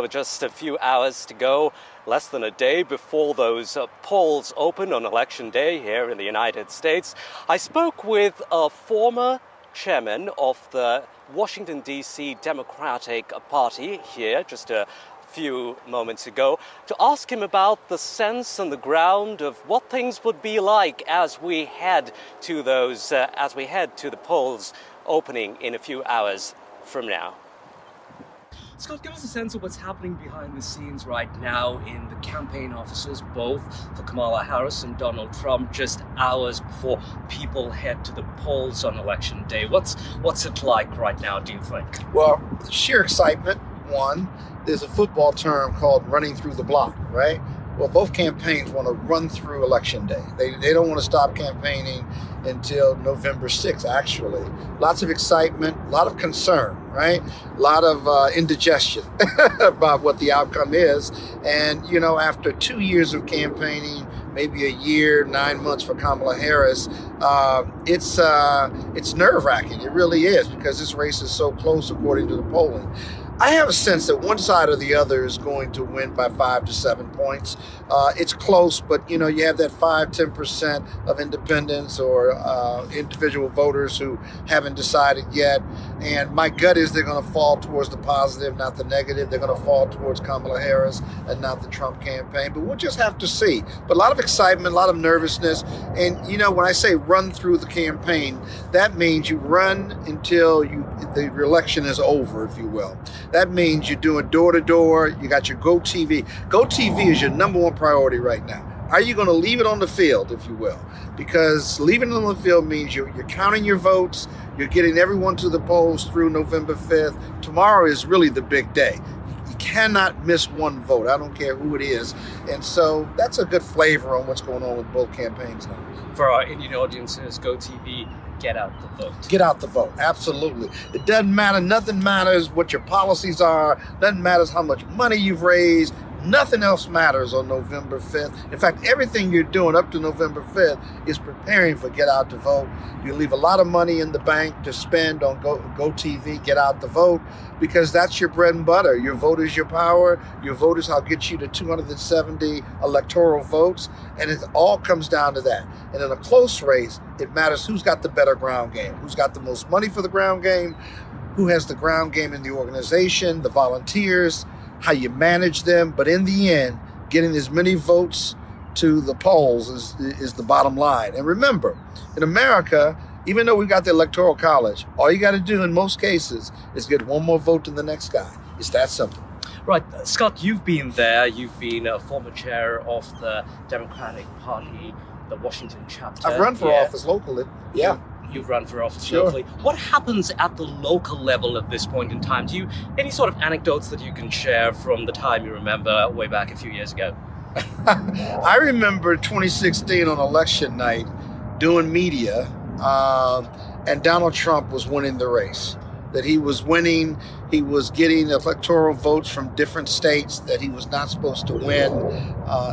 Just a few hours to go, less than a day before those polls open on Election Day here in the United States. I spoke with a former chairman of the Washington, D.C. Democratic Party here just a few moments ago to ask him about the sense on the ground of what things would be like as we head to the polls opening in a few hours from now. Scott, give us a sense of what's happening behind the scenes right now in the campaign offices, both for Kamala Harris and Donald Trump, just hours before people head to the polls on Election Day. What's it like right now, do you think? Well, sheer excitement, one. There's a football term called running through the block, right? Well, both campaigns want to run through Election Day. They don't want to stop campaigning until November 6th, actually. Lots of excitement, a lot of concern, right? A lot of indigestion about what the outcome is. And, you know, after 2 years of campaigning, maybe a year, 9 months for Kamala Harris, it's nerve-wracking. It really is, because this race is so close according to the polling. I have a sense that one side or the other is going to win by 5 to 7 points. It's close, but you know, you have that 5-10% of independents or individual voters who haven't decided yet. And my gut is they're going to fall towards the positive, not the negative. They're going to fall towards Kamala Harris and not the Trump campaign. But we'll just have to see. But a lot of excitement, a lot of nervousness. And you know, when I say run through the campaign, that means you run until the election is over, if you will. That means you're doing door-to-door. You got your GoTV. GoTV is your number one priority right now. Are you going to leave it on the field, if you will? Because leaving it on the field means you're counting your votes. You're getting everyone to the polls through November 5th. Tomorrow is really the big day. You cannot miss one vote. I don't care who it is. And so that's a good flavor on what's going on with both campaigns now. For our Indian audiences, GoTV, get out the vote. Get out the vote, absolutely. It doesn't matter, nothing matters what your policies are, doesn't matter how much money you've raised, nothing else matters on November 5th. In fact, everything you're doing up to November 5th is preparing for get out the vote. You leave a lot of money in the bank to spend on GoTV, get out the vote, because that's your bread and butter. Your vote is your power. Your vote is how it gets you to 270 electoral votes, and it all comes down to that. And in a close race, it matters who's got the better ground game, who's got the most money for the ground game, who has the ground game in the organization, the volunteers, how you manage them. But in the end, getting as many votes to the polls is the bottom line. And remember, in America, even though we've got the Electoral College, all you got to do in most cases is get one more vote than the next guy. It's that simple. Right. Scott, you've been there. You've been a former chair of the Democratic Party, the Washington chapter. I've run for office locally. Yeah. You've run for office locally. What happens at the local level at this point in time? Do you any sort of anecdotes that you can share from the time you remember way back a few years ago? I remember 2016 on election night doing media, and Donald Trump was winning the race. That he was winning, he was getting electoral votes from different states that he was not supposed to win.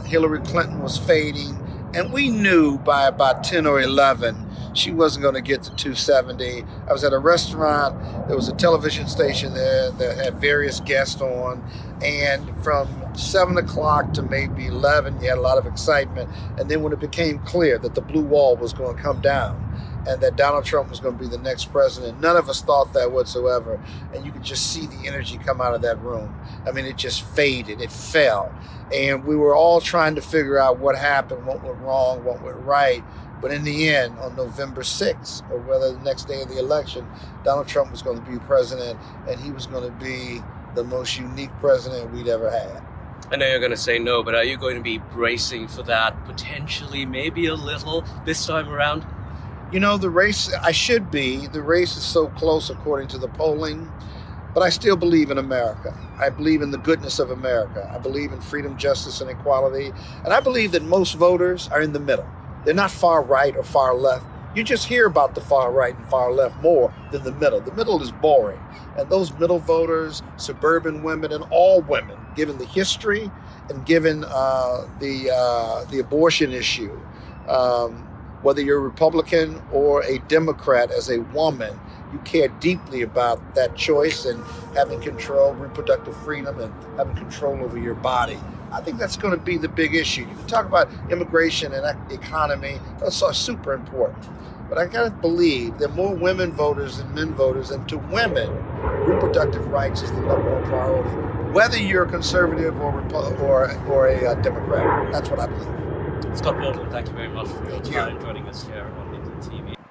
Hillary Clinton was fading, and we knew by about 10 or 11 she wasn't going to get to 270. I was at a restaurant. There was a television station there that had various guests on. And from 7 o'clock to maybe 11, you had a lot of excitement. And then when it became clear that the blue wall was going to come down and that Donald Trump was going to be the next president, none of us thought that whatsoever. And you could just see the energy come out of that room. I mean, it just faded. It fell. And we were all trying to figure out what happened, what went wrong, what went right. But in the end, on November 6th, or whether the next day of the election, Donald Trump was going to be president, and he was going to be the most unique president we'd ever had. I know you're going to say no, but are you going to be bracing for that potentially, maybe a little, this time around? You know, the race, I should be. The race is so close according to the polling, but I still believe in America. I believe in the goodness of America. I believe in freedom, justice, and equality. And I believe that most voters are in the middle. They're not far right or far left. You just hear about the far right and far left more than the middle. The middle is boring. And those middle voters, suburban women, and all women, given the history and given the abortion issue, whether you're a Republican or a Democrat, as a woman, you care deeply about that choice and having control, reproductive freedom, and having control over your body. I think that's going to be the big issue. You can talk about immigration and economy. Those are super important. But I gotta believe there are more women voters than men voters, and to women, reproductive rights is the number one priority, whether you're a conservative or a Democrat. That's what I believe. Scott Baldwin, thank you very much for your time joining us here on England TV.